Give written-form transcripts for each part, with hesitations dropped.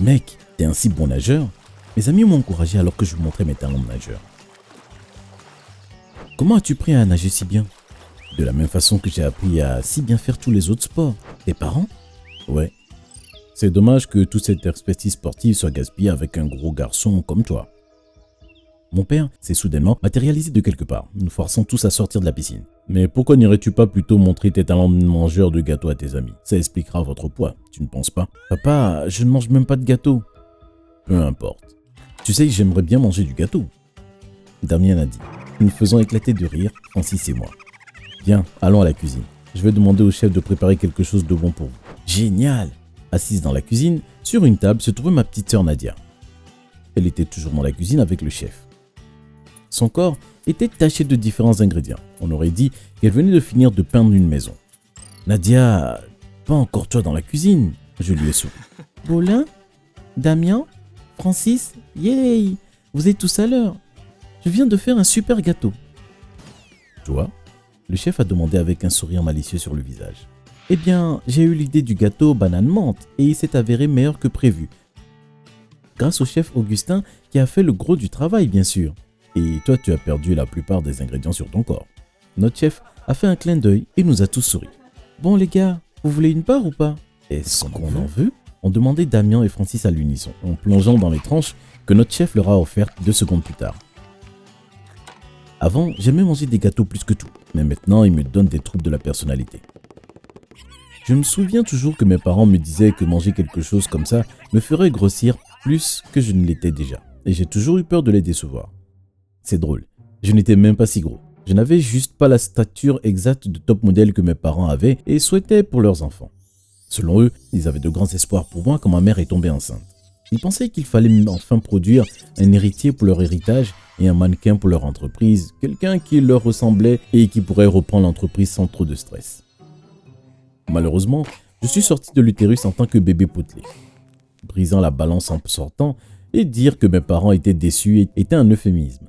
Mec, t'es un si bon nageur. Mes amis m'ont encouragé alors que je vous montrais mes talents de nageur. Comment as-tu appris à nager si bien? De la même façon que j'ai appris à si bien faire tous les autres sports. Tes parents? Ouais. C'est dommage que toute cette expertise sportive soit gaspillée avec un gros garçon comme toi. Mon père s'est soudainement matérialisé de quelque part, nous forçant tous à sortir de la piscine. Mais pourquoi n'irais-tu pas plutôt montrer tes talents de mangeur de gâteaux à tes amis? Ça expliquera votre poids, tu ne penses pas? Papa, je ne mange même pas de gâteau. Peu importe. Tu sais, j'aimerais bien manger du gâteau. Damien a dit. Nous faisons éclater de rire, Francis et moi. Viens, allons à la cuisine. Je vais demander au chef de préparer quelque chose de bon pour vous. Génial! Assise dans la cuisine, sur une table se trouvait ma petite sœur Nadia. Elle était toujours dans la cuisine avec le chef. Son corps était taché de différents ingrédients. On aurait dit qu'elle venait de finir de peindre une maison. Nadia, pas encore toi dans la cuisine, je lui ai souri. Bolin, Damien, Francis, yay! Vous êtes tous à l'heure. Je viens de faire un super gâteau. Toi? Le chef a demandé avec un sourire malicieux sur le visage. Eh bien, j'ai eu l'idée du gâteau banane menthe et il s'est avéré meilleur que prévu. Grâce au chef Augustin qui a fait le gros du travail, bien sûr. Et toi, tu as perdu la plupart des ingrédients sur ton corps. Notre chef a fait un clin d'œil et nous a tous souri. Bon les gars, vous voulez une part ou pas? Est-ce qu'on en veut? Ont demandé Damien et Francis à l'unisson, en plongeant dans les tranches que notre chef leur a offertes 2 secondes plus tard. Avant, j'aimais manger des gâteaux plus que tout, mais maintenant, ils me donnent des troubles de la personnalité. Je me souviens toujours que mes parents me disaient que manger quelque chose comme ça me ferait grossir plus que je ne l'étais déjà, et j'ai toujours eu peur de les décevoir. C'est drôle, je n'étais même pas si gros. Je n'avais juste pas la stature exacte de top modèle que mes parents avaient et souhaitaient pour leurs enfants. Selon eux, ils avaient de grands espoirs pour moi quand ma mère est tombée enceinte. Ils pensaient qu'il fallait enfin produire un héritier pour leur héritage et un mannequin pour leur entreprise, quelqu'un qui leur ressemblait et qui pourrait reprendre l'entreprise sans trop de stress. Malheureusement, je suis sorti de l'utérus en tant que bébé potelé. Brisant la balance en sortant et dire que mes parents étaient déçus était un euphémisme.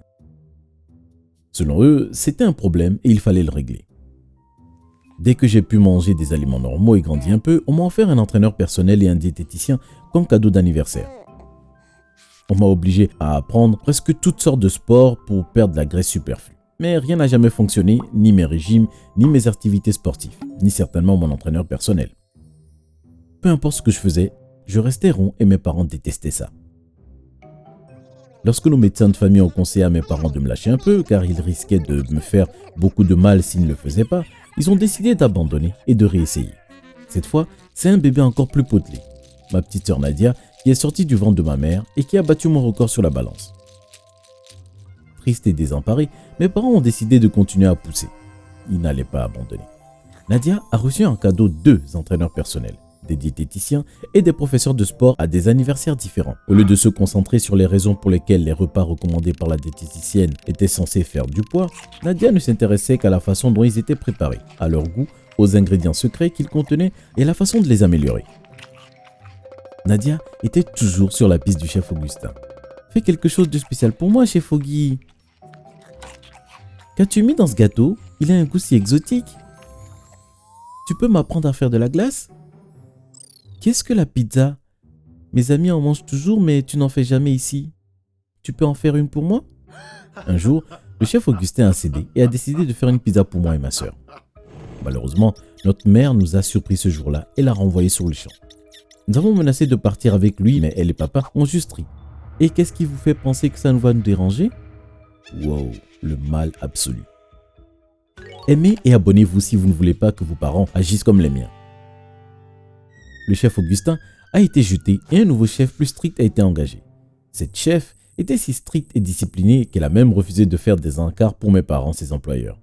Selon eux, c'était un problème et il fallait le régler. Dès que j'ai pu manger des aliments normaux et grandi un peu, on m'a offert un entraîneur personnel et un diététicien comme cadeau d'anniversaire. On m'a obligé à apprendre presque toutes sortes de sports pour perdre la graisse superflue. Mais rien n'a jamais fonctionné, ni mes régimes, ni mes activités sportives, ni certainement mon entraîneur personnel. Peu importe ce que je faisais, je restais rond et mes parents détestaient ça. Lorsque nos médecins de famille ont conseillé à mes parents de me lâcher un peu, car ils risquaient de me faire beaucoup de mal s'ils ne le faisaient pas, ils ont décidé d'abandonner et de réessayer. Cette fois, c'est un bébé encore plus potelé, ma petite sœur Nadia, qui est sortie du ventre de ma mère et qui a battu mon record sur la balance. Triste et désemparé, mes parents ont décidé de continuer à pousser. Ils n'allaient pas abandonner. Nadia a reçu en cadeau 2 entraîneurs personnels, des diététiciens et des professeurs de sport à des anniversaires différents. Au lieu de se concentrer sur les raisons pour lesquelles les repas recommandés par la diététicienne étaient censés faire du poids, Nadia ne s'intéressait qu'à la façon dont ils étaient préparés, à leur goût, aux ingrédients secrets qu'ils contenaient et à la façon de les améliorer. Nadia était toujours sur la piste du chef Augustin. « Fais quelque chose de spécial pour moi, chef Auguy. Qu'as-tu mis dans ce gâteau? Il a un goût si exotique. Tu peux m'apprendre à faire de la glace? Qu'est-ce que la pizza? Mes amis en mangent toujours, mais tu n'en fais jamais ici. Tu peux en faire une pour moi? » Un jour, le chef Augustin a cédé et a décidé de faire une pizza pour moi et ma sœur. Malheureusement, notre mère nous a surpris ce jour-là et l'a renvoyé sur le champ. Nous avons menacé de partir avec lui, mais elle et papa ont juste ri. Et qu'est-ce qui vous fait penser que ça ne va nous déranger? Wow, le mal absolu. Aimez et abonnez-vous si vous ne voulez pas que vos parents agissent comme les miens. Le chef Augustin a été jeté et un nouveau chef plus strict a été engagé. Cette chef était si stricte et disciplinée qu'elle a même refusé de faire des encarts pour mes parents, ses employeurs.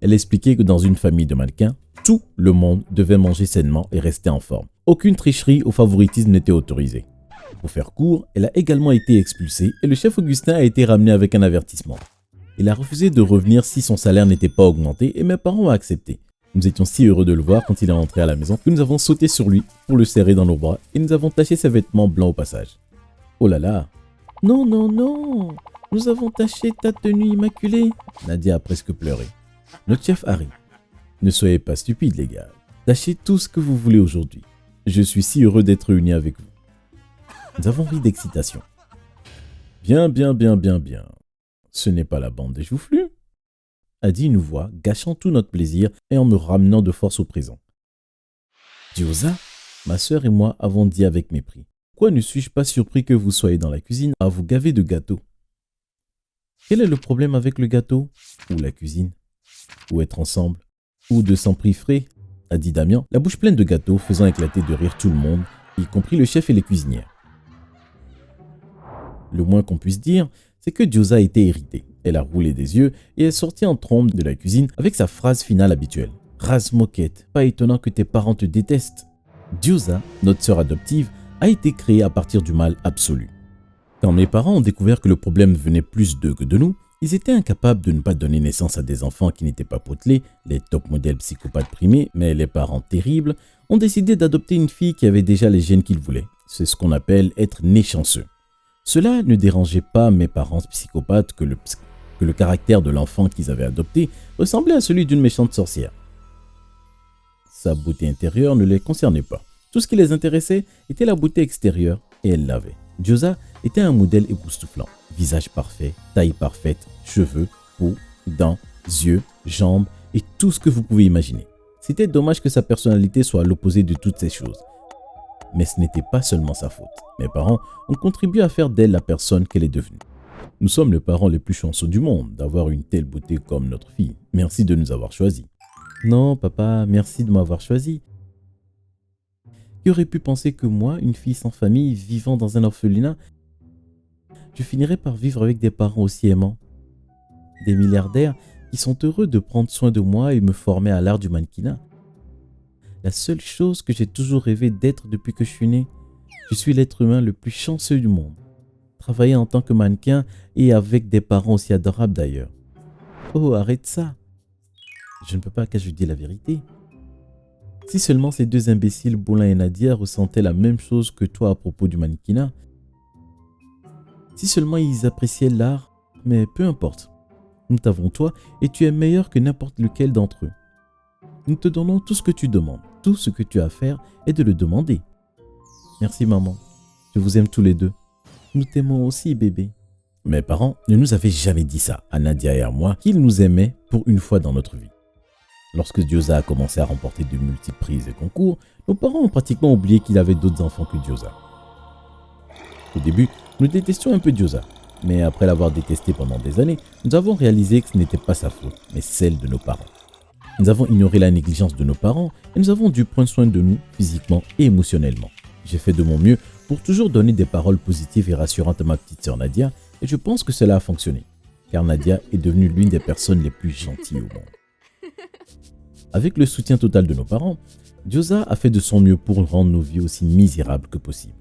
Elle expliquait que dans une famille de mannequins, tout le monde devait manger sainement et rester en forme. Aucune tricherie ou favoritisme n'était autorisée. Pour faire court, elle a également été expulsée et le chef Augustin a été ramené avec un avertissement. Il a refusé de revenir si son salaire n'était pas augmenté et mes parents ont accepté. Nous étions si heureux de le voir quand il est rentré à la maison que nous avons sauté sur lui pour le serrer dans nos bras et nous avons taché ses vêtements blancs au passage. Oh là là! Non, non, non! Nous avons taché ta tenue immaculée! Nadia a presque pleuré. Notre chef Harry. Ne soyez pas stupides les gars. Tâchez tout ce que vous voulez aujourd'hui. Je suis si heureux d'être réuni avec vous. Nous avons ri d'excitation. Bien. Ce n'est pas la bande des joufflus, a dit une voix, gâchant tout notre plaisir et en me ramenant de force au présent. Diyoza, ma sœur et moi avons dit avec mépris. Pourquoi ne suis-je pas surpris que vous soyez dans la cuisine à vous gaver de gâteaux? Quel est le problème avec le gâteau? Ou la cuisine? Ou être ensemble? Ou de s'empiffrer? A dit Damien, la bouche pleine de gâteaux, faisant éclater de rire tout le monde, y compris le chef et les cuisinières. Le moins qu'on puisse dire, c'est que Diyoza était irritée. Elle a roulé des yeux et est sortie en trombe de la cuisine avec sa phrase finale habituelle. « Rase moquette, pas étonnant que tes parents te détestent. » Diyoza, notre sœur adoptive, a été créée à partir du mal absolu. Quand mes parents ont découvert que le problème venait plus d'eux que de nous, ils étaient incapables de ne pas donner naissance à des enfants qui n'étaient pas potelés, les top modèles psychopathes primés, mais les parents terribles ont décidé d'adopter une fille qui avait déjà les gènes qu'ils voulaient. C'est ce qu'on appelle être né chanceux. Cela ne dérangeait pas mes parents psychopathes que le caractère de l'enfant qu'ils avaient adopté ressemblait à celui d'une méchante sorcière. Sa beauté intérieure ne les concernait pas. Tout ce qui les intéressait était la beauté extérieure et elle l'avait. Diyoza était un modèle époustouflant. Visage parfait, taille parfaite, cheveux, peau, dents, yeux, jambes et tout ce que vous pouvez imaginer. C'était dommage que sa personnalité soit à l'opposé de toutes ces choses. Mais ce n'était pas seulement sa faute. Mes parents ont contribué à faire d'elle la personne qu'elle est devenue. Nous sommes les parents les plus chanceux du monde d'avoir une telle beauté comme notre fille. Merci de nous avoir choisis. Non, papa, merci de m'avoir choisi. Qui aurait pu penser que moi, une fille sans famille, vivant dans un orphelinat, je finirais par vivre avec des parents aussi aimants, des milliardaires qui sont heureux de prendre soin de moi et me former à l'art du mannequinat. La seule chose que j'ai toujours rêvé d'être depuis que je suis né, je suis l'être humain le plus chanceux du monde. Travailler en tant que mannequin et avec des parents aussi adorables d'ailleurs. Oh, arrête ça. Je ne peux pas cacher la vérité. Si seulement ces deux imbéciles, Boulin et Nadia, ressentaient la même chose que toi à propos du mannequinat. Si seulement ils appréciaient l'art, mais peu importe. Nous t'avons toi et tu es meilleur que n'importe lequel d'entre eux. Nous te donnons tout ce que tu demandes. Tout ce que tu as à faire est de le demander. Merci maman. Je vous aime tous les deux. Nous t'aimons aussi bébé. Mes parents ne nous avaient jamais dit ça, à Nadia et à moi, qu'ils nous aimaient pour une fois dans notre vie. Lorsque Diyoza a commencé à remporter de multiples prix et concours, nos parents ont pratiquement oublié qu'il avait d'autres enfants que Diyoza. Au début, nous détestions un peu Diyoza, mais après l'avoir détesté pendant des années, nous avons réalisé que ce n'était pas sa faute, mais celle de nos parents. Nous avons ignoré la négligence de nos parents et nous avons dû prendre soin de nous physiquement et émotionnellement. J'ai fait de mon mieux pour toujours donner des paroles positives et rassurantes à ma petite sœur Nadia et je pense que cela a fonctionné, car Nadia est devenue l'une des personnes les plus gentilles au monde. Avec le soutien total de nos parents, Diyoza a fait de son mieux pour rendre nos vies aussi misérables que possible.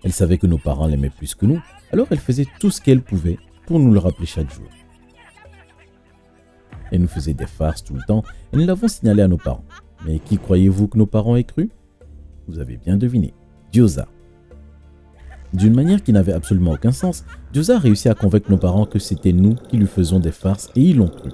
Elle savait que nos parents l'aimaient plus que nous, alors elle faisait tout ce qu'elle pouvait pour nous le rappeler chaque jour. Elle nous faisait des farces tout le temps et nous l'avons signalé à nos parents. Mais qui croyez-vous que nos parents aient cru? Vous avez bien deviné, Diyoza. D'une manière qui n'avait absolument aucun sens, Diyoza a réussi à convaincre nos parents que c'était nous qui lui faisions des farces et ils l'ont cru.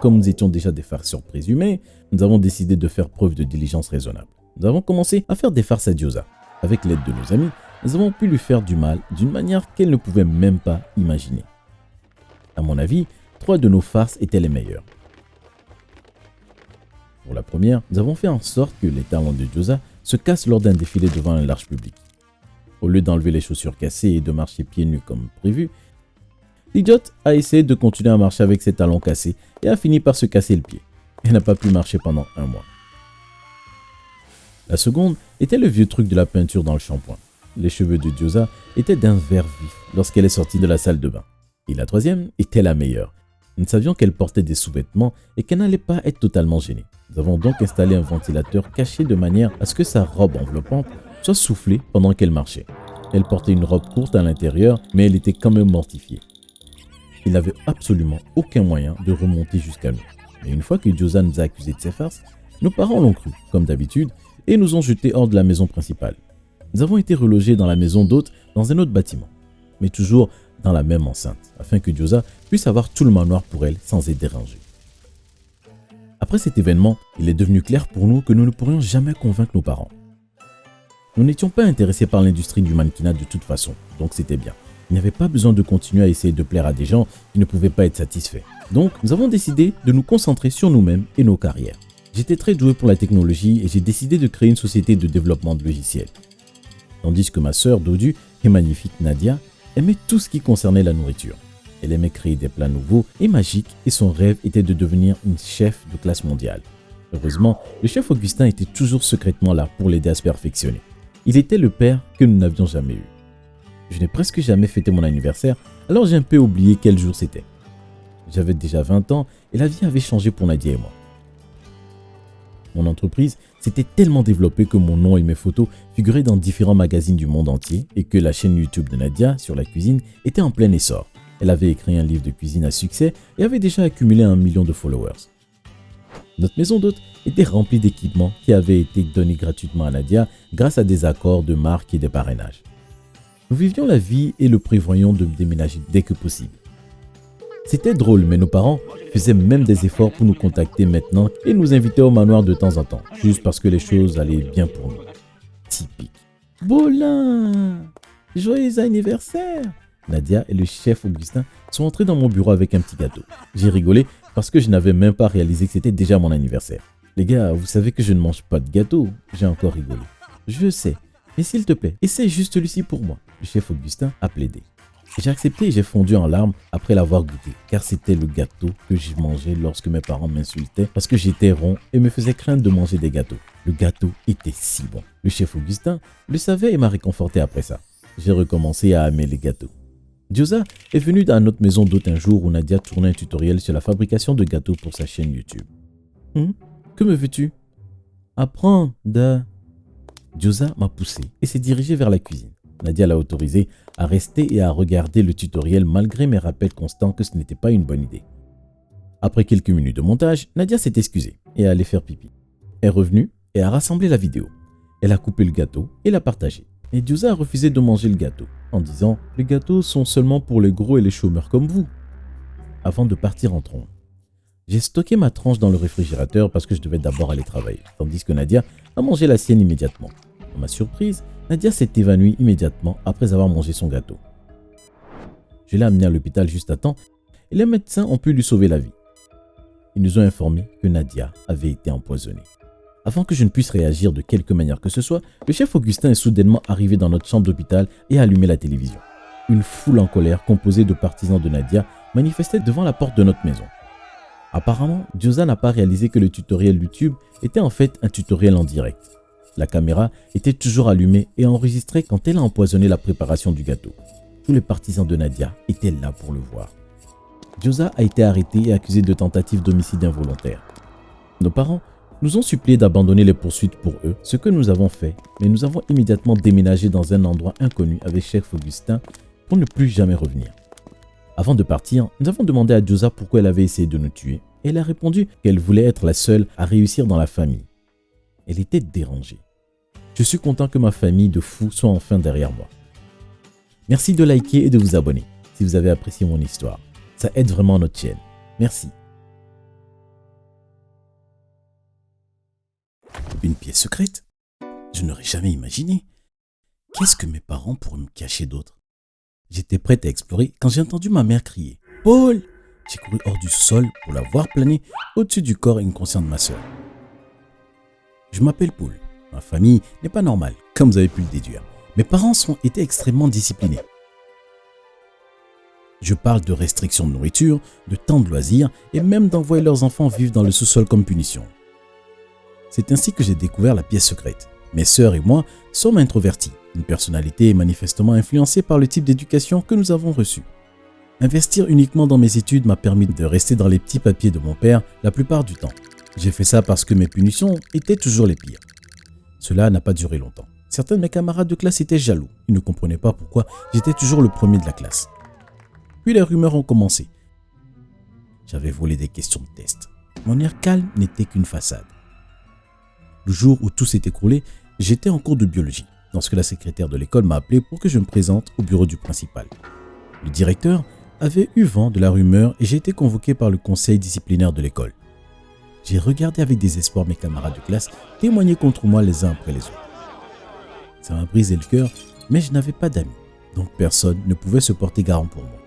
Comme nous étions déjà des farceurs présumés, nous avons décidé de faire preuve de diligence raisonnable. Nous avons commencé à faire des farces à Diyoza. Avec l'aide de nos amis, nous avons pu lui faire du mal d'une manière qu'elle ne pouvait même pas imaginer. À mon avis, 3 de nos farces étaient les meilleures. Pour la première, nous avons fait en sorte que les talons de Diyoza se cassent lors d'un défilé devant un large public. Au lieu d'enlever les chaussures cassées et de marcher pieds nus comme prévu, l'idiote a essayé de continuer à marcher avec ses talons cassés et a fini par se casser le pied. Elle n'a pas pu marcher pendant 1 mois. La seconde était le vieux truc de la peinture dans le shampoing. Les cheveux de Diyoza étaient d'un vert vif lorsqu'elle est sortie de la salle de bain. Et la troisième était la meilleure. Nous savions qu'elle portait des sous-vêtements et qu'elle n'allait pas être totalement gênée. Nous avons donc installé un ventilateur caché de manière à ce que sa robe enveloppante soit soufflée pendant qu'elle marchait. Elle portait une robe courte à l'intérieur, mais elle était quand même mortifiée. Il n'avait absolument aucun moyen de remonter jusqu'à nous. Mais une fois que Diyoza nous a accusés de ses farces, nos parents l'ont cru, comme d'habitude, et nous ont jetés hors de la maison principale. Nous avons été relogés dans la maison d'hôtes dans un autre bâtiment, mais toujours dans la même enceinte, afin que Diyoza puisse avoir tout le manoir pour elle sans être dérangée. Après cet événement, il est devenu clair pour nous que nous ne pourrions jamais convaincre nos parents. Nous n'étions pas intéressés par l'industrie du mannequinat de toute façon, donc c'était bien. Il n'y avait pas besoin de continuer à essayer de plaire à des gens qui ne pouvaient pas être satisfaits. Donc, nous avons décidé de nous concentrer sur nous-mêmes et nos carrières. J'étais très doué pour la technologie et j'ai décidé de créer une société de développement de logiciels. Tandis que ma sœur Dodu et magnifique Nadia aimait tout ce qui concernait la nourriture. Elle aimait créer des plats nouveaux et magiques et son rêve était de devenir une chef de classe mondiale. Heureusement, le chef Augustin était toujours secrètement là pour l'aider à se perfectionner. Il était le père que nous n'avions jamais eu. Je n'ai presque jamais fêté mon anniversaire, alors j'ai un peu oublié quel jour c'était. J'avais déjà 20 ans et la vie avait changé pour Nadia et moi. Mon entreprise s'était tellement développée que mon nom et mes photos figuraient dans différents magazines du monde entier et que la chaîne YouTube de Nadia sur la cuisine était en plein essor. Elle avait écrit un livre de cuisine à succès et avait déjà accumulé 1 million de followers. Notre maison d'hôtes était remplie d'équipements qui avaient été donnés gratuitement à Nadia grâce à des accords de marque et des parrainages. Nous vivions la vie et le prévoyions de déménager dès que possible. C'était drôle, mais nos parents faisaient même des efforts pour nous contacter maintenant et nous invitaient au manoir de temps en temps, juste parce que les choses allaient bien pour nous. Typique. Bolin! Joyeux anniversaire! Nadia et le chef Augustin sont entrés dans mon bureau avec un petit gâteau. J'ai rigolé parce que je n'avais même pas réalisé que c'était déjà mon anniversaire. Les gars, vous savez que je ne mange pas de gâteau. J'ai encore rigolé. Je sais, mais s'il te plaît, essaie juste celui-ci pour moi. Le chef Augustin a plaidé. J'ai accepté et j'ai fondu en larmes après l'avoir goûté, car c'était le gâteau que j'ai mangé lorsque mes parents m'insultaient parce que j'étais rond et me faisaient craindre de manger des gâteaux. Le gâteau était si bon. Le chef Augustin le savait et m'a réconforté après ça. J'ai recommencé à aimer les gâteaux. Diosa est venu dans notre maison d'hôte un jour où Nadia tournait un tutoriel sur la fabrication de gâteaux pour sa chaîne YouTube. Que me veux-tu? Apprends, Diosa m'a poussé et s'est dirigée vers la cuisine. Nadia l'a autorisé à rester et à regarder le tutoriel malgré mes rappels constants que ce n'était pas une bonne idée. Après quelques minutes de montage, Nadia s'est excusée et est allée faire pipi. Elle est revenue et a rassemblé la vidéo. Elle a coupé le gâteau et l'a partagé. Et Diosa a refusé de manger le gâteau en disant « Les gâteaux sont seulement pour les gros et les chômeurs comme vous ». Avant de partir en trombe, j'ai stocké ma tranche dans le réfrigérateur parce que je devais d'abord aller travailler, tandis que Nadia a mangé la sienne immédiatement. À ma surprise, Nadia s'est évanouie immédiatement après avoir mangé son gâteau. Je l'ai amenée à l'hôpital juste à temps et les médecins ont pu lui sauver la vie. Ils nous ont informé que Nadia avait été empoisonnée. Avant que je ne puisse réagir de quelque manière que ce soit, le chef Augustin est soudainement arrivé dans notre chambre d'hôpital et a allumé la télévision. Une foule en colère composée de partisans de Nadia manifestait devant la porte de notre maison. Apparemment, Diosa n'a pas réalisé que le tutoriel YouTube était en fait un tutoriel en direct. La caméra était toujours allumée et enregistrée quand elle a empoisonné la préparation du gâteau. Tous les partisans de Nadia étaient là pour le voir. Diosa a été arrêté et accusé de tentative d'homicide involontaire. Nos parents nous ont supplié d'abandonner les poursuites pour eux, ce que nous avons fait, mais nous avons immédiatement déménagé dans un endroit inconnu avec chef Augustin pour ne plus jamais revenir. Avant de partir, nous avons demandé à Diosa pourquoi elle avait essayé de nous tuer et elle a répondu qu'elle voulait être la seule à réussir dans la famille. Elle était dérangée. Je suis content que ma famille de fous soit enfin derrière moi. Merci de liker et de vous abonner si vous avez apprécié mon histoire. Ça aide vraiment notre chaîne. Merci. Une pièce secrète? Je n'aurais jamais imaginé. Qu'est-ce que mes parents pourraient me cacher d'autre? J'étais prête à explorer quand j'ai entendu ma mère crier « Paul !» J'ai couru hors du sol pour la voir planer au-dessus du corps inconscient de ma sœur. Je m'appelle Paul. Ma famille n'est pas normale, comme vous avez pu le déduire. Mes parents ont été extrêmement disciplinés. Je parle de restrictions de nourriture, de temps de loisirs et même d'envoyer leurs enfants vivre dans le sous-sol comme punition. C'est ainsi que j'ai découvert la pièce secrète. Mes sœurs et moi sommes introvertis, une personnalité manifestement influencée par le type d'éducation que nous avons reçu. Investir uniquement dans mes études m'a permis de rester dans les petits papiers de mon père la plupart du temps. J'ai fait ça parce que mes punitions étaient toujours les pires. Cela n'a pas duré longtemps. Certains de mes camarades de classe étaient jaloux. Ils ne comprenaient pas pourquoi j'étais toujours le premier de la classe. Puis les rumeurs ont commencé. J'avais volé des questions de test. Mon air calme n'était qu'une façade. Le jour où tout s'est écroulé, j'étais en cours de biologie, lorsque la secrétaire de l'école m'a appelé pour que je me présente au bureau du principal. Le directeur avait eu vent de la rumeur et j'ai été convoqué par le conseil disciplinaire de l'école. J'ai regardé avec désespoir mes camarades de classe témoigner contre moi les uns après les autres. Ça m'a brisé le cœur, mais je n'avais pas d'amis, donc personne ne pouvait se porter garant pour moi.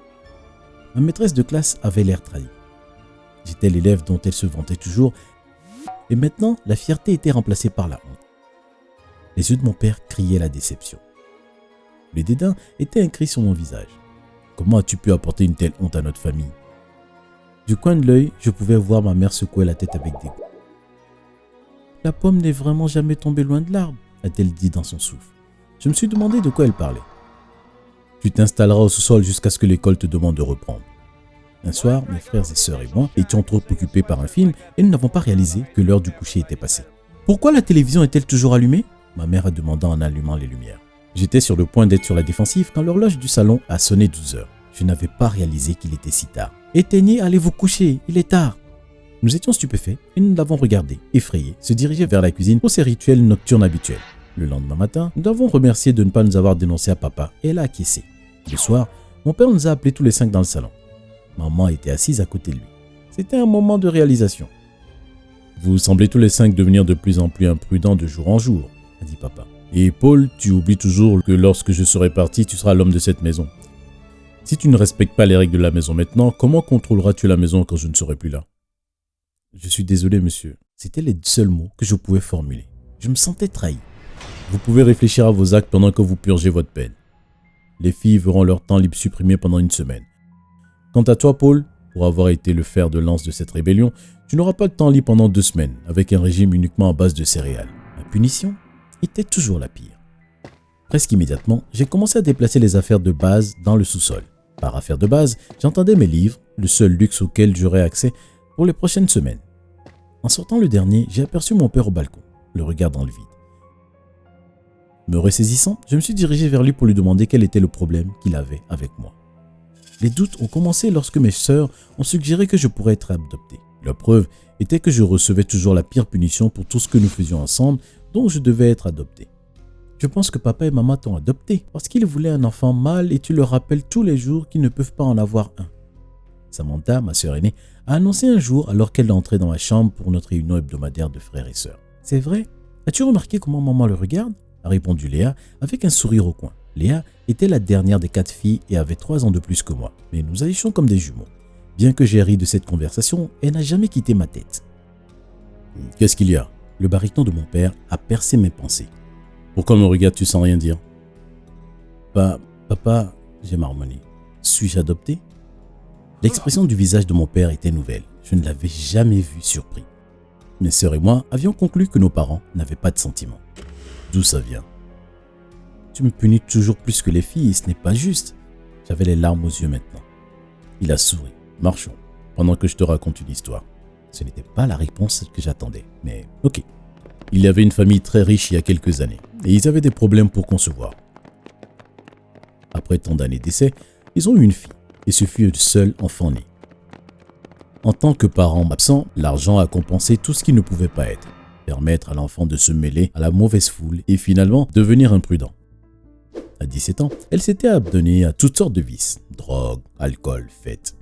Ma maîtresse de classe avait l'air trahi. J'étais l'élève dont elle se vantait toujours, et maintenant la fierté était remplacée par la honte. Les yeux de mon père criaient la déception. Le dédain était écrit sur mon visage. Comment as-tu pu apporter une telle honte à notre famille? Du coin de l'œil, je pouvais voir ma mère secouer la tête avec dégoût. La pomme n'est vraiment jamais tombée loin de l'arbre, a-t-elle dit dans son souffle. Je me suis demandé de quoi elle parlait. Tu t'installeras au sous-sol jusqu'à ce que l'école te demande de reprendre. Un soir, mes frères et sœurs et moi étions trop occupés par un film et nous n'avons pas réalisé que l'heure du coucher était passée. Pourquoi la télévision est-elle toujours allumée? Ma mère a demandé en allumant les lumières. J'étais sur le point d'être sur la défensive quand l'horloge du salon a sonné 12 heures. Je n'avais pas réalisé qu'il était si tard. Éteignez, allez vous coucher, il est tard. Nous étions stupéfaits et nous l'avons regardé, effrayés, se diriger vers la cuisine pour ses rituels nocturnes habituels. Le lendemain matin, nous l'avons remercié de ne pas nous avoir dénoncé à papa et elle a acquiescé. Le soir, mon père nous a appelés tous les 5 dans le salon. Maman était assise à côté de lui. C'était un moment de réalisation. Vous semblez tous les 5 devenir de plus en plus imprudents de jour en jour, a dit papa. Et Paul, tu oublies toujours que lorsque je serai parti, tu seras l'homme de cette maison. Si tu ne respectes pas les règles de la maison maintenant, comment contrôleras-tu la maison quand je ne serai plus là? Je suis désolé, monsieur. C'étaient les seuls mots que je pouvais formuler. Je me sentais trahi. Vous pouvez réfléchir à vos actes pendant que vous purgez votre peine. Les filles verront leur temps libre supprimé pendant une semaine. Quant à toi, Paul, pour avoir été le fer de lance de cette rébellion, tu n'auras pas de temps libre pendant 2 semaines, avec un régime uniquement à base de céréales. La punition était toujours la pire. Presque immédiatement, j'ai commencé à déplacer les affaires de base dans le sous-sol. Par affaires de base, j'entendais mes livres, le seul luxe auquel j'aurais accès pour les prochaines semaines. En sortant le dernier, j'ai aperçu mon père au balcon, le regard dans le vide. Me ressaisissant, je me suis dirigé vers lui pour lui demander quel était le problème qu'il avait avec moi. Les doutes ont commencé lorsque mes sœurs ont suggéré que je pourrais être adopté. La preuve était que je recevais toujours la pire punition pour tout ce que nous faisions ensemble, donc je devais être adopté. Je pense que papa et maman t'ont adopté parce qu'ils voulaient un enfant mâle et tu leur rappelles tous les jours qu'ils ne peuvent pas en avoir un. Samantha, ma sœur aînée, a annoncé un jour alors qu'elle entrait dans ma chambre pour notre réunion hebdomadaire de frères et sœurs. C'est vrai? As-tu remarqué comment maman le regarde? A répondu Léa avec un sourire au coin. Léa était la dernière des 4 filles et avait 3 ans de plus que moi, mais nous agissions comme des jumeaux. Bien que j'ai ri de cette conversation, elle n'a jamais quitté ma tête. Qu'est-ce qu'il y a? Le baryton de mon père a percé mes pensées. Pourquoi me regardes-tu sans rien dire? Papa, j'ai marmonné. Suis-je adopté? L'expression du visage de mon père était nouvelle. Je ne l'avais jamais vu surpris. Mes sœurs et moi avions conclu que nos parents n'avaient pas de sentiments. D'où ça vient? Tu me punis toujours plus que les filles et ce n'est pas juste. J'avais les larmes aux yeux maintenant. Il a souri. Marchons, pendant que je te raconte une histoire. Ce n'était pas la réponse que j'attendais, mais ok. Il y avait une famille très riche il y a quelques années, et ils avaient des problèmes pour concevoir. Après tant d'années d'essai, ils ont eu une fille, et ce fut le seul enfant né. En tant que parent absent, l'argent a compensé tout ce qui ne pouvait pas être, permettre à l'enfant de se mêler à la mauvaise foule et finalement devenir imprudent. À 17 ans, elle s'était adonnée à toutes sortes de vices, drogue, alcool, fêtes.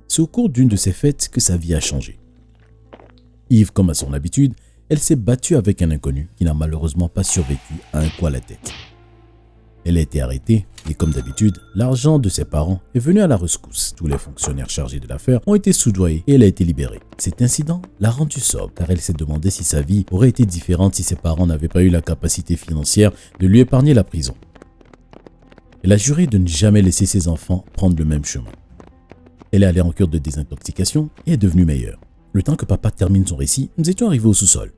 C'est au cours d'une de ces fêtes que sa vie a changé. Ivre comme à son habitude, elle s'est battue avec un inconnu qui n'a malheureusement pas survécu à un coup à la tête. Elle a été arrêtée et comme d'habitude, l'argent de ses parents est venu à la rescousse. Tous les fonctionnaires chargés de l'affaire ont été soudoyés et elle a été libérée. Cet incident l'a rendue sobre car elle s'est demandé si sa vie aurait été différente si ses parents n'avaient pas eu la capacité financière de lui épargner la prison. Elle a juré de ne jamais laisser ses enfants prendre le même chemin. Elle est allée en cure de désintoxication et est devenue meilleure. Le temps que papa termine son récit, nous étions arrivés au sous-sol.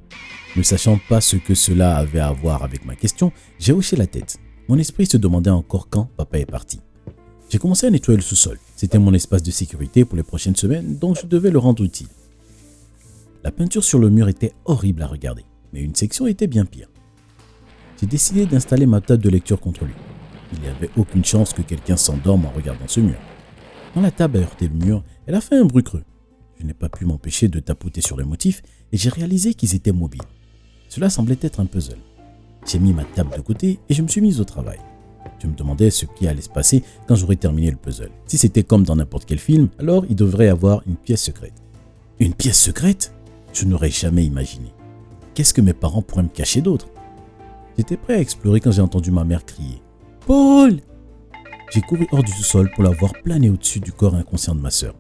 Ne sachant pas ce que cela avait à voir avec ma question, j'ai hoché la tête. Mon esprit se demandait encore quand papa est parti. J'ai commencé à nettoyer le sous-sol. C'était mon espace de sécurité pour les prochaines semaines, donc je devais le rendre utile. La peinture sur le mur était horrible à regarder, mais une section était bien pire. J'ai décidé d'installer ma table de lecture contre lui. Il n'y avait aucune chance que quelqu'un s'endorme en regardant ce mur. Quand la table a heurté le mur, elle a fait un bruit creux. Je n'ai pas pu m'empêcher de tapoter sur les motifs et j'ai réalisé qu'ils étaient mobiles. Cela semblait être un puzzle. J'ai mis ma table de côté et je me suis mis au travail. Je me demandais ce qui allait se passer quand j'aurais terminé le puzzle. Si c'était comme dans n'importe quel film, alors il devrait y avoir une pièce secrète. Une pièce secrète? Je n'aurais jamais imaginé. Qu'est-ce que mes parents pourraient me cacher d'autre? J'étais prêt à explorer quand j'ai entendu ma mère crier « Paul !» J'ai couru hors du sous-sol pour la voir planer au-dessus du corps inconscient de ma sœur.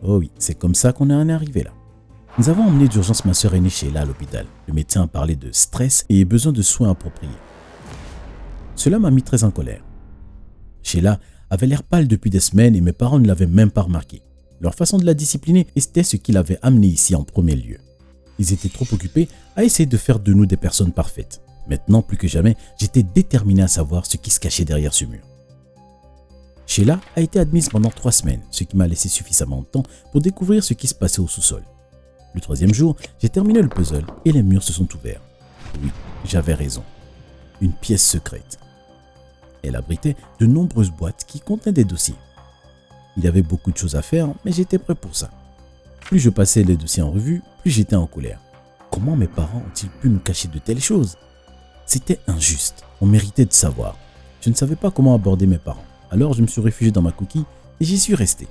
Oh oui, c'est comme ça qu'on en est arrivé là. Nous avons emmené d'urgence ma sœur aînée Sheila à l'hôpital. Le médecin a parlé de stress et besoin de soins appropriés. Cela m'a mis très en colère. Sheila avait l'air pâle depuis des semaines et mes parents ne l'avaient même pas remarqué. Leur façon de la discipliner était ce qui l'avait amenée ici en premier lieu. Ils étaient trop occupés à essayer de faire de nous des personnes parfaites. Maintenant, plus que jamais, j'étais déterminé à savoir ce qui se cachait derrière ce mur. Sheila a été admise pendant 3 semaines, ce qui m'a laissé suffisamment de temps pour découvrir ce qui se passait au sous-sol. Le 3e jour, j'ai terminé le puzzle et les murs se sont ouverts. Oui, j'avais raison. Une pièce secrète. Elle abritait de nombreuses boîtes qui contenaient des dossiers. Il y avait beaucoup de choses à faire, mais j'étais prêt pour ça. Plus je passais les dossiers en revue, plus j'étais en colère. Comment mes parents ont-ils pu nous cacher de telles choses? C'était injuste. On méritait de savoir. Je ne savais pas comment aborder mes parents. Alors je me suis réfugié dans ma coquille et j'y suis resté.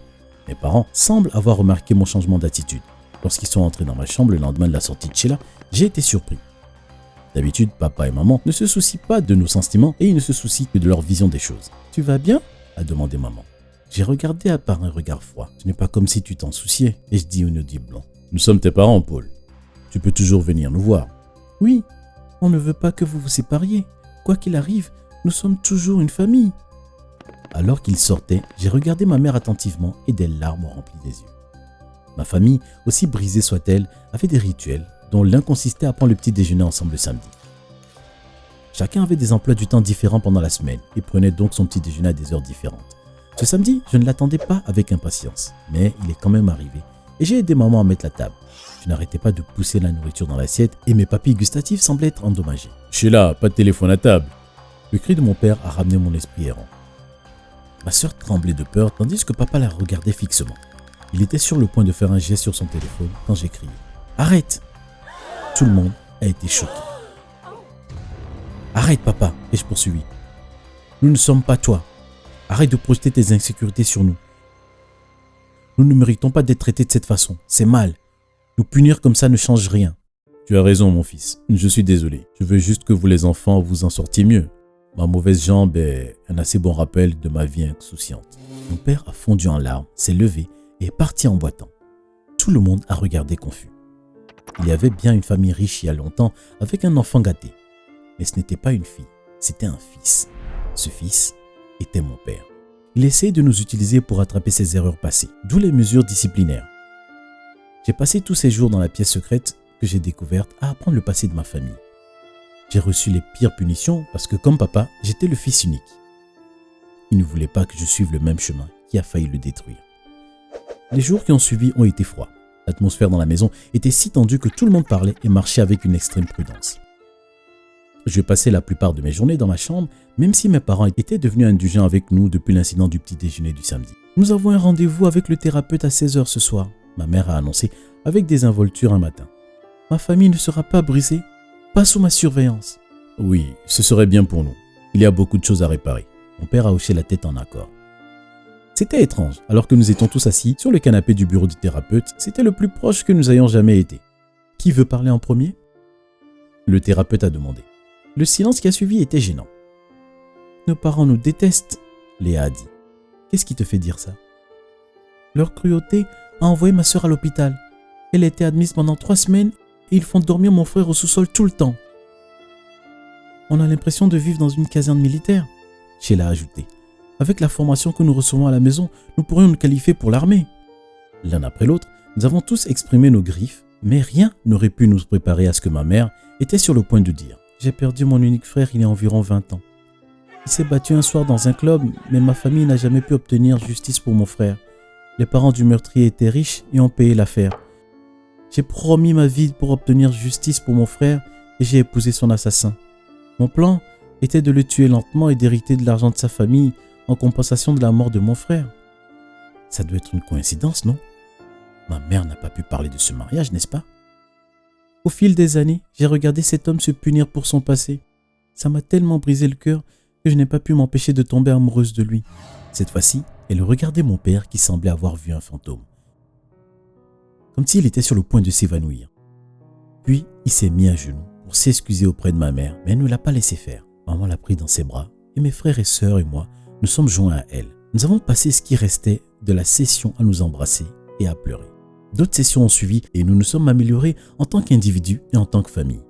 Mes parents semblent avoir remarqué mon changement d'attitude. Lorsqu'ils sont entrés dans ma chambre le lendemain de la sortie de Sheila, j'ai été surpris. D'habitude, papa et maman ne se soucient pas de nos sentiments et ils ne se soucient que de leur vision des choses. « Tu vas bien ?» a demandé maman. J'ai regardé par un regard froid. Ce n'est pas comme si tu t'en souciais. Et je dis inaudiblement. « Nous sommes tes parents, Paul. Tu peux toujours venir nous voir. »« Oui, on ne veut pas que vous vous sépariez. Quoi qu'il arrive, nous sommes toujours une famille. » Alors qu'il sortait, j'ai regardé ma mère attentivement et des larmes ont rempli les yeux. Ma famille, aussi brisée soit-elle, avait des rituels dont l'un consistait à prendre le petit déjeuner ensemble le samedi. Chacun avait des emplois du temps différents pendant la semaine et prenait donc son petit déjeuner à des heures différentes. Ce samedi, je ne l'attendais pas avec impatience, mais il est quand même arrivé et j'ai aidé maman à mettre la table. Je n'arrêtais pas de pousser la nourriture dans l'assiette et mes papilles gustatives semblaient être endommagées. « Sheila, pas de téléphone à table !» Le cri de mon père a ramené mon esprit errant. Ma sœur tremblait de peur tandis que papa la regardait fixement. Il était sur le point de faire un geste sur son téléphone quand j'ai crié « Arrête !» Tout le monde a été choqué. « Arrête papa !» ai-je poursuivi. « Nous ne sommes pas toi. Arrête de projeter tes insécurités sur nous. Nous ne méritons pas d'être traités de cette façon. C'est mal. Nous punir comme ça ne change rien. » Tu as raison mon fils. Je suis désolé. Je veux juste que vous les enfants vous en sortiez mieux. Ma mauvaise jambe est un assez bon rappel de ma vie insouciante. Mon père a fondu en larmes, s'est levé et est parti en boitant. Tout le monde a regardé confus. Il y avait bien une famille riche il y a longtemps avec un enfant gâté. Mais ce n'était pas une fille, c'était un fils. Ce fils était mon père. Il essayait de nous utiliser pour rattraper ses erreurs passées, d'où les mesures disciplinaires. J'ai passé tous ces jours dans la pièce secrète que j'ai découverte à apprendre le passé de ma famille. J'ai reçu les pires punitions parce que comme papa, j'étais le fils unique. Il ne voulait pas que je suive le même chemin qui a failli le détruire. Les jours qui ont suivi ont été froids. L'atmosphère dans la maison était si tendue que tout le monde parlait et marchait avec une extrême prudence. Je passais la plupart de mes journées dans ma chambre, même si mes parents étaient devenus indulgents avec nous depuis l'incident du petit déjeuner du samedi. « Nous avons un rendez-vous avec le thérapeute à 16h ce soir », ma mère a annoncé avec désinvolture un matin. « Ma famille ne sera pas brisée, pas sous ma surveillance. » Oui, ce serait bien pour nous. Il y a beaucoup de choses à réparer. Mon père a hoché la tête en accord. C'était étrange, alors que nous étions tous assis sur le canapé du bureau du thérapeute, c'était le plus proche que nous ayons jamais été. « Qui veut parler en premier ?» Le thérapeute a demandé. Le silence qui a suivi était gênant. « Nos parents nous détestent, » Léa a dit. « Qu'est-ce qui te fait dire ça ?»« Leur cruauté a envoyé ma sœur à l'hôpital. Elle a été admise pendant 3 semaines et ils font dormir mon frère au sous-sol tout le temps. On a l'impression de vivre dans une caserne militaire, » Sheila a ajouté. « Avec la formation que nous recevons à la maison, nous pourrions nous qualifier pour l'armée. » L'un après l'autre, nous avons tous exprimé nos griefs, mais rien n'aurait pu nous préparer à ce que ma mère était sur le point de dire. « J'ai perdu mon unique frère il y a environ 20 ans. Il s'est battu un soir dans un club, mais ma famille n'a jamais pu obtenir justice pour mon frère. Les parents du meurtrier étaient riches et ont payé l'affaire. J'ai promis ma vie pour obtenir justice pour mon frère et j'ai épousé son assassin. Mon plan était de le tuer lentement et d'hériter de l'argent de sa famille en compensation de la mort de mon frère. Ça doit être une coïncidence, non? Ma mère n'a pas pu parler de ce mariage, n'est-ce pas? Au fil des années, j'ai regardé cet homme se punir pour son passé. Ça m'a tellement brisé le cœur que je n'ai pas pu m'empêcher de tomber amoureuse de lui. » Cette fois-ci, elle regardait mon père qui semblait avoir vu un fantôme. comme s'il était sur le point de s'évanouir. Puis, il s'est mis à genoux pour s'excuser auprès de ma mère, mais elle ne l'a pas laissé faire. Maman l'a pris dans ses bras et mes frères et sœurs et moi, nous sommes joints à elle. Nous avons passé ce qui restait de la session à nous embrasser et à pleurer. D'autres sessions ont suivi et nous nous sommes améliorés en tant qu'individus et en tant que famille.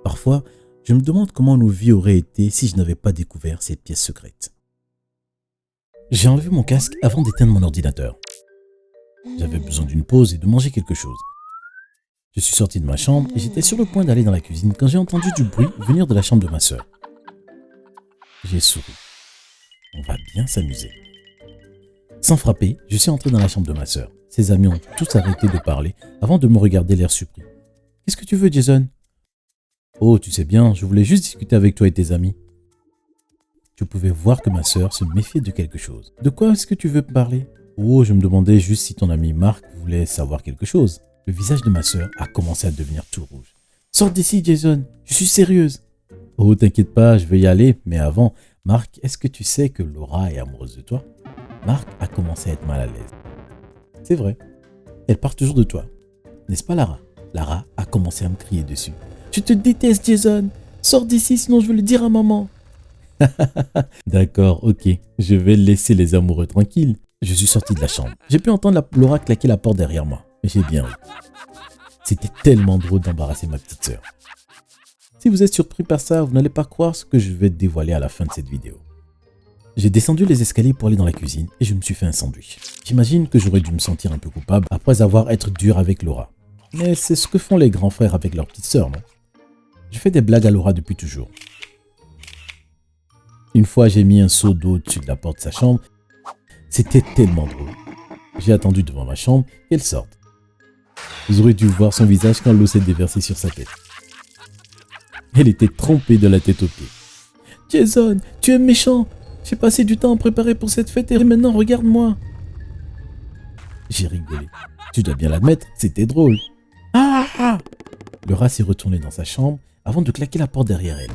Parfois, je me demande comment nos vies auraient été si je n'avais pas découvert cette pièce secrète. J'ai enlevé mon casque avant d'éteindre mon ordinateur. J'avais besoin d'une pause et de manger quelque chose. Je suis sorti de ma chambre et j'étais sur le point d'aller dans la cuisine quand j'ai entendu du bruit venir de la chambre de ma sœur. J'ai souri. On va bien s'amuser. Sans frapper, je suis entré dans la chambre de ma sœur. Ses amis ont tous arrêté de parler avant de me regarder l'air surpris. « Qu'est-ce que tu veux, Jason ?»« Oh, tu sais bien, je voulais juste discuter avec toi et tes amis. » Je pouvais voir que ma sœur se méfiait de quelque chose. « De quoi est-ce que tu veux me parler ?»« Oh, je me demandais juste si ton ami Marc voulait savoir quelque chose. » Le visage de ma sœur a commencé à devenir tout rouge. « Sors d'ici, Jason, je suis sérieuse. »« Oh, t'inquiète pas, je vais y aller, mais avant, Marc, est-ce que tu sais que Laura est amoureuse de toi ?» Marc a commencé à être mal à l'aise. « C'est vrai, elle parle toujours de toi. N'est-ce pas, Lara ?» Lara a commencé à me crier dessus. « Je te déteste, Jason. Sors d'ici, sinon je vais le dire à maman. » D'accord, ok. Je vais laisser les amoureux tranquilles. Je suis sorti de la chambre. J'ai pu entendre Laura claquer la porte derrière moi. Mais j'ai bien ri. C'était tellement drôle d'embarrasser ma petite sœur. Si vous êtes surpris par ça, vous n'allez pas croire ce que je vais te dévoiler à la fin de cette vidéo. J'ai descendu les escaliers pour aller dans la cuisine et je me suis fait un sandwich. J'imagine que j'aurais dû me sentir un peu coupable après avoir été dur avec Laura. Mais c'est ce que font les grands frères avec leur petite sœur, non? Je fais des blagues à Laura depuis toujours. Une fois, j'ai mis un seau d'eau au-dessus de la porte de sa chambre. C'était tellement drôle. J'ai attendu devant ma chambre qu'elle sorte. Vous aurez dû voir son visage quand l'eau s'est déversée sur sa tête. Elle était trempée de la tête aux pieds. « Jason, tu es méchant! J'ai passé du temps à préparer pour cette fête et maintenant regarde-moi !» J'ai rigolé. Tu dois bien l'admettre, c'était drôle. Ah! Laura s'est retournée dans sa chambre avant de claquer la porte derrière elle.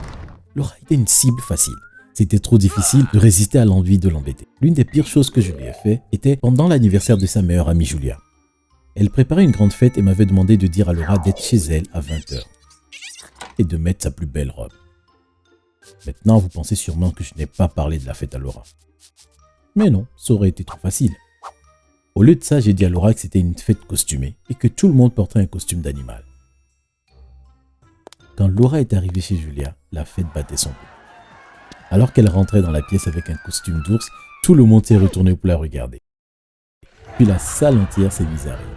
Laura était une cible facile. C'était trop difficile de résister à l'envie de l'embêter. L'une des pires choses que je lui ai fait était pendant l'anniversaire de sa meilleure amie Julia. Elle préparait une grande fête et m'avait demandé de dire à Laura d'être chez elle à 20h et de mettre sa plus belle robe. Maintenant, vous pensez sûrement que je n'ai pas parlé de la fête à Laura. Mais non, ça aurait été trop facile. Au lieu de ça, j'ai dit à Laura que c'était une fête costumée et que tout le monde porterait un costume d'animal. Quand Laura est arrivée chez Julia, la fête battait son pouls. Alors qu'elle rentrait dans la pièce avec un costume d'ours, tout le monde s'est retourné pour la regarder. Puis la salle entière s'est mise à rire.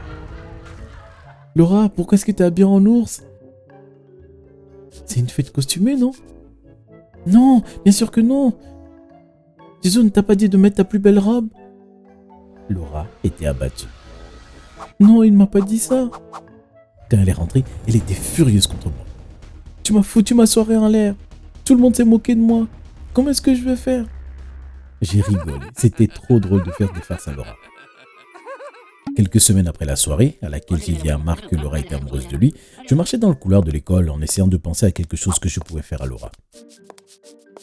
« Laura, pourquoi est-ce que tu es habillée en ours ? C'est une fête costumée, non ? » ?»« Non, bien sûr que non. Jason ne t'a pas dit de mettre ta plus belle robe ? » Laura était abattue. « Non, il ne m'a pas dit ça. » Quand elle est rentrée, elle était furieuse contre moi. « Tu m'as foutu ma soirée en l'air. Tout le monde s'est moqué de moi. Comment est-ce que je vais faire ?» J'ai rigolé. C'était trop drôle de faire des farces à Laura. Quelques semaines après la soirée, à laquelle j'ai dit à Marc que Laura était amoureuse de lui, je marchais dans le couloir de l'école en essayant de penser à quelque chose que je pouvais faire à Laura.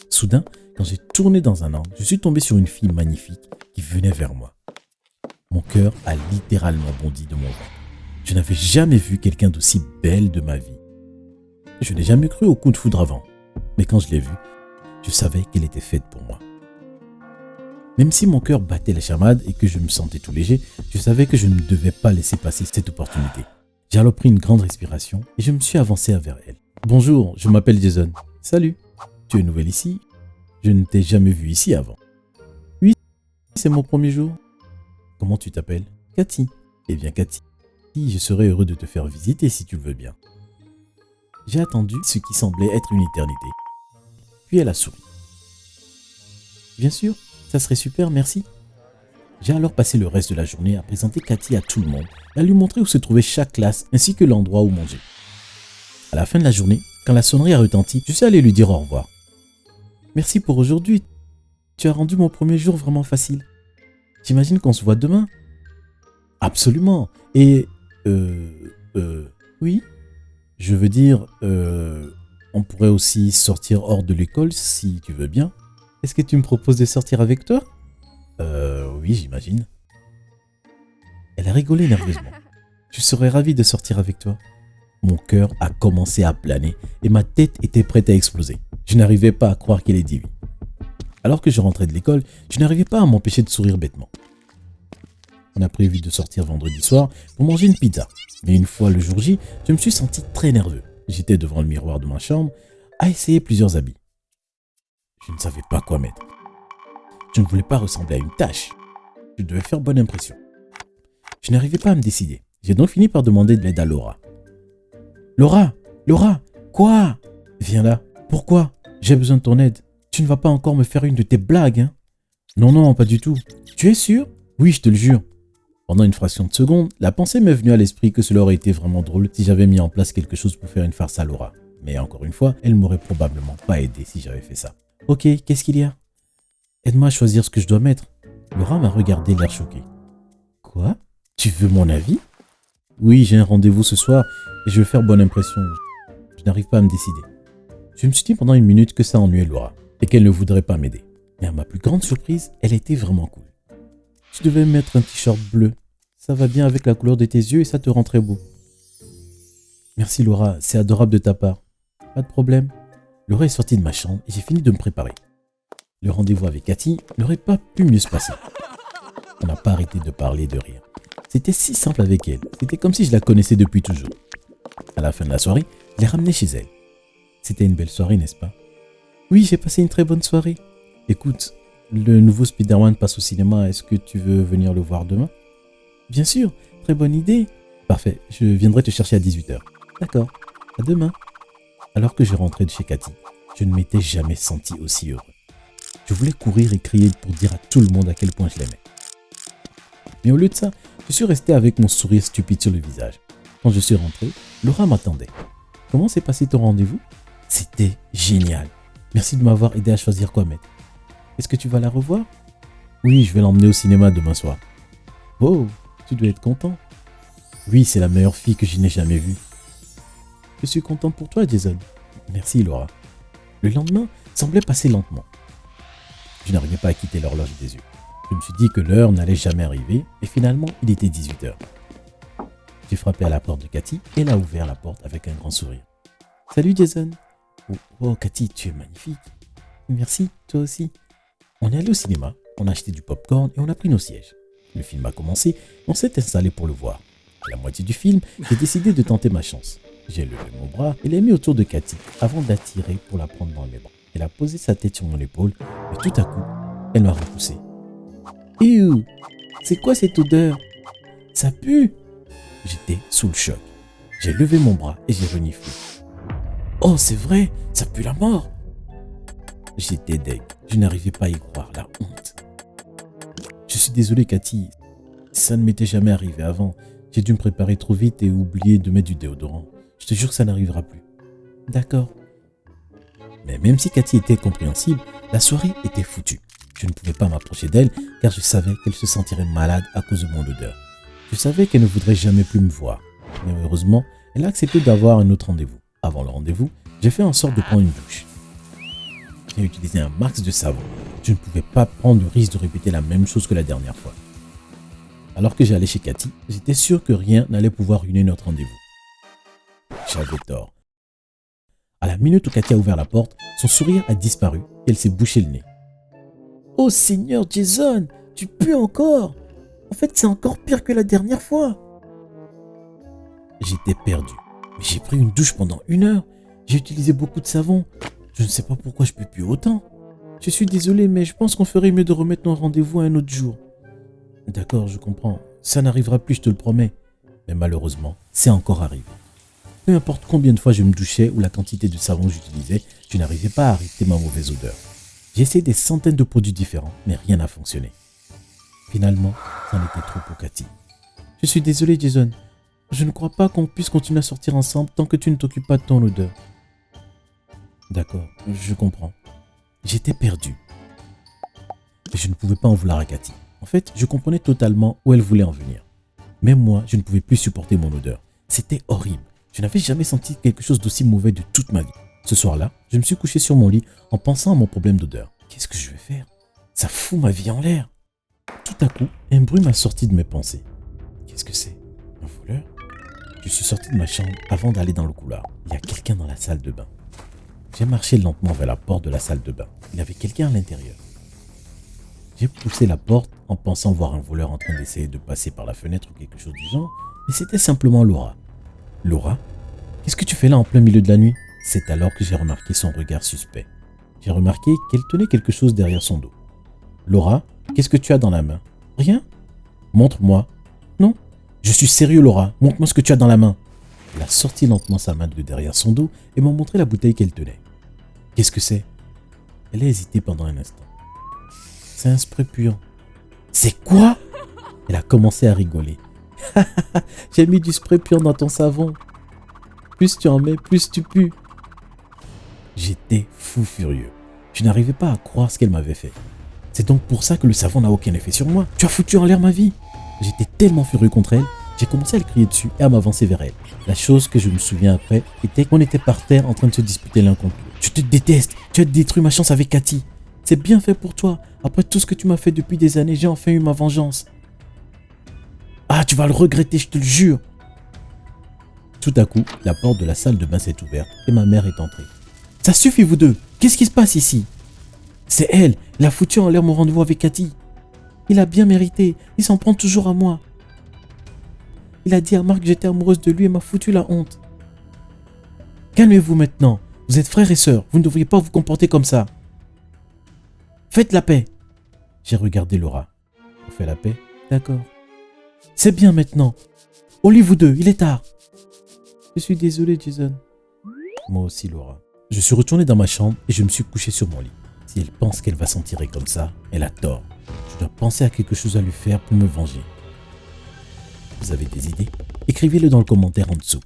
Soudain, quand j'ai tourné dans un angle, je suis tombé sur une fille magnifique qui venait vers moi. Mon cœur a littéralement bondi de mon ventre. Je n'avais jamais vu quelqu'un d'aussi belle de ma vie. Je n'ai jamais cru au coup de foudre avant, mais quand je l'ai vue, je savais qu'elle était faite pour moi. Même si mon cœur battait la chamade et que je me sentais tout léger, je savais que je ne devais pas laisser passer cette opportunité. J'ai alors pris une grande respiration et je me suis avancé vers elle. « Bonjour, je m'appelle Jason. »« Salut, tu es nouvelle ici ? Je ne t'ai jamais vu ici avant. »« Oui, c'est mon premier jour. »« Comment tu t'appelles ? » ?»« Cathy. »« Eh bien Cathy, je serais heureux de te faire visiter si tu le veux bien. » J'ai attendu ce qui semblait être une éternité. Puis elle a souri. « Bien sûr. Ça serait super, merci. » J'ai alors passé le reste de la journée à présenter Cathy à tout le monde et à lui montrer où se trouvait chaque classe ainsi que l'endroit où manger. À la fin de la journée, quand la sonnerie a retenti, je suis allé lui dire au revoir. « Merci pour aujourd'hui. Tu as rendu mon premier jour vraiment facile. J'imagine qu'on se voit demain. »« Absolument. Et... oui. Je veux dire, on pourrait aussi sortir hors de l'école si tu veux bien. » « Est-ce que tu me proposes de sortir avec toi ? Oui, j'imagine. » Elle a rigolé nerveusement. Je serais ravi de sortir avec toi. Mon cœur a commencé à planer et ma tête était prête à exploser. Je n'arrivais pas à croire qu'elle ait dit oui. Alors que je rentrais de l'école, je n'arrivais pas à m'empêcher de sourire bêtement. On a prévu de sortir vendredi soir pour manger une pizza. Mais une fois le jour J, je me suis senti très nerveux. J'étais devant le miroir de ma chambre à essayer plusieurs habits. Je ne savais pas quoi mettre. Je ne voulais pas ressembler à une tâche. Je devais faire bonne impression. Je n'arrivais pas à me décider. J'ai donc fini par demander de l'aide à Laura. Laura, quoi? Viens là. Pourquoi? J'ai besoin de ton aide. Tu ne vas pas encore me faire une de tes blagues, hein? Non, pas du tout. Tu es sûr? Oui, je te le jure. Pendant une fraction de seconde, la pensée m'est venue à l'esprit que cela aurait été vraiment drôle si j'avais mis en place quelque chose pour faire une farce à Laura. Mais encore une fois, elle m'aurait probablement pas aidé si j'avais fait ça. Ok, qu'est-ce qu'il y a? Aide-moi à choisir ce que je dois mettre. Laura m'a regardé l'air choqué. Quoi? Tu veux mon avis? Oui, j'ai un rendez-vous ce soir et je veux faire bonne impression. Je n'arrive pas à me décider. Je me suis dit pendant une minute que ça ennuyait Laura et qu'elle ne voudrait pas m'aider. Mais à ma plus grande surprise, elle était vraiment cool. Tu devais mettre un t-shirt bleu. Ça va bien avec la couleur de tes yeux et ça te rend très beau. Merci Laura, c'est adorable de ta part. Pas de problème. Laura est sortie de ma chambre et j'ai fini de me préparer. Le rendez-vous avec Cathy n'aurait pas pu mieux se passer. On n'a pas arrêté de parler et de rire. C'était si simple avec elle. C'était comme si je la connaissais depuis toujours. À la fin de la soirée, je l'ai ramenée chez elle. C'était une belle soirée, n'est-ce pas? Oui, j'ai passé une très bonne soirée. Écoute, le nouveau Spider-Man passe au cinéma. Est-ce que tu veux venir le voir demain? Bien sûr, très bonne idée. Parfait, je viendrai te chercher à 18h. D'accord, à demain. Alors que je rentrais de chez Cathy, je ne m'étais jamais senti aussi heureux. Je voulais courir et crier pour dire à tout le monde à quel point je l'aimais. Mais au lieu de ça, je suis resté avec mon sourire stupide sur le visage. Quand je suis rentré, Laura m'attendait. Comment s'est passé ton rendez-vous? C'était génial. Merci de m'avoir aidé à choisir quoi mettre. Est-ce que tu vas la revoir? Oui, je vais l'emmener au cinéma demain soir. Oh, tu dois être content. Oui, c'est la meilleure fille que je n'ai jamais vue. Je suis contente pour toi, Jason. Merci, Laura. Le lendemain semblait passer lentement. Je n'arrivais pas à quitter l'horloge des yeux. Je me suis dit que l'heure n'allait jamais arriver et finalement, il était 18h. J'ai frappé à la porte de Cathy et elle a ouvert la porte avec un grand sourire. Salut, Jason. Oh, Cathy, tu es magnifique. Merci, toi aussi. On est allé au cinéma, on a acheté du popcorn et on a pris nos sièges. Le film a commencé, on s'est installé pour le voir. À la moitié du film, j'ai décidé de tenter ma chance. J'ai levé mon bras et l'ai mis autour de Cathy avant d'attirer pour la prendre dans mes bras. Elle a posé sa tête sur mon épaule et tout à coup, elle m'a repoussé. Ew, c'est quoi cette odeur? Ça pue! J'étais sous le choc. J'ai levé mon bras et j'ai reniflé. Oh, c'est vrai, ça pue la mort! J'étais deg, je n'arrivais pas à y croire, la honte. Je suis désolé, Cathy, ça ne m'était jamais arrivé avant. J'ai dû me préparer trop vite et oublier de mettre du déodorant. Je te jure que ça n'arrivera plus. D'accord. Mais même si Cathy était compréhensible, la soirée était foutue. Je ne pouvais pas m'approcher d'elle car je savais qu'elle se sentirait malade à cause de mon odeur. Je savais qu'elle ne voudrait jamais plus me voir. Mais heureusement, elle a accepté d'avoir un autre rendez-vous. Avant le rendez-vous, j'ai fait en sorte de prendre une douche. J'ai utilisé un max de savon. Je ne pouvais pas prendre le risque de répéter la même chose que la dernière fois. Alors que j'allais chez Cathy, j'étais sûr que rien n'allait pouvoir ruiner notre rendez-vous. J'avais tort. À la minute où Cathy a ouvert la porte, son sourire a disparu et elle s'est bouché le nez. Oh Seigneur Jason, tu pues encore! En fait, c'est encore pire que la dernière fois. J'étais perdu. Mais j'ai pris une douche pendant 1 heure. J'ai utilisé beaucoup de savon. Je ne sais pas pourquoi je peux plus autant. Je suis désolé, mais je pense qu'on ferait mieux de remettre nos rendez-vous à un autre jour. D'accord, je comprends. Ça n'arrivera plus, je te le promets. Mais malheureusement, c'est encore arrivé. Peu importe combien de fois je me douchais ou la quantité de savon que j'utilisais, je n'arrivais pas à arrêter ma mauvaise odeur. J'ai essayé des centaines de produits différents, mais rien n'a fonctionné. Finalement, c'en était trop pour Cathy. Je suis désolé, Jason. Je ne crois pas qu'on puisse continuer à sortir ensemble tant que tu ne t'occupes pas de ton odeur. D'accord, je comprends. J'étais perdu. Et je ne pouvais pas en vouloir à Cathy. En fait, je comprenais totalement où elle voulait en venir. Même moi, je ne pouvais plus supporter mon odeur. C'était horrible. Je n'avais jamais senti quelque chose d'aussi mauvais de toute ma vie. Ce soir-là, je me suis couché sur mon lit en pensant à mon problème d'odeur. Qu'est-ce que je vais faire? Ça fout ma vie en l'air. Tout à coup, un bruit m'a sorti de mes pensées. Qu'est-ce que c'est? Un voleur? Je suis sorti de ma chambre avant d'aller dans le couloir. Il y a quelqu'un dans la salle de bain. J'ai marché lentement vers la porte de la salle de bain. Il y avait quelqu'un à l'intérieur. J'ai poussé la porte en pensant voir un voleur en train d'essayer de passer par la fenêtre ou quelque chose du genre, mais c'était simplement Laura. Laura? Qu'est-ce que tu fais là en plein milieu de la nuit? C'est alors que j'ai remarqué son regard suspect. J'ai remarqué qu'elle tenait quelque chose derrière son dos. Laura, qu'est-ce que tu as dans la main? Rien? Montre-moi. Non? Je suis sérieux, Laura. Montre-moi ce que tu as dans la main. Elle a sorti lentement sa main de derrière son dos et m'a montré la bouteille qu'elle tenait. Qu'est-ce que c'est? Elle a hésité pendant un instant. C'est un spray puant. C'est quoi? Elle a commencé à rigoler. J'ai mis du spray puant dans ton savon. Plus tu en mets, plus tu pues. J'étais fou furieux. Je n'arrivais pas à croire ce qu'elle m'avait fait. C'est donc pour ça que le savon n'a aucun effet sur moi. Tu as foutu en l'air ma vie. J'étais tellement furieux contre elle, j'ai commencé à le crier dessus et à m'avancer vers elle. La chose que je me souviens après était qu'on était par terre en train de se disputer l'un contre l'autre. Je te déteste, tu as détruit ma chance avec Cathy. C'est bien fait pour toi. Après tout ce que tu m'as fait depuis des années, j'ai enfin eu ma vengeance. Ah, tu vas le regretter, je te le jure. Tout à coup, la porte de la salle de bain s'est ouverte et ma mère est entrée. Ça suffit vous deux, qu'est-ce qui se passe ici? C'est elle a foutu en l'air mon rendez-vous avec Cathy. Il a bien mérité, il s'en prend toujours à moi. Il a dit à Marc que j'étais amoureuse de lui et m'a foutu la honte. Calmez-vous maintenant, vous êtes frères et sœurs, vous ne devriez pas vous comporter comme ça. Faites la paix. J'ai regardé Laura. On fait la paix? D'accord. C'est bien maintenant. Au lit vous deux, il est tard. Je suis désolé, Jason. Moi aussi, Laura. Je suis retourné dans ma chambre et je me suis couché sur mon lit. Si elle pense qu'elle va s'en tirer comme ça, elle a tort. Je dois penser à quelque chose à lui faire pour me venger. Vous avez des idées? Écrivez-le dans le commentaire en dessous.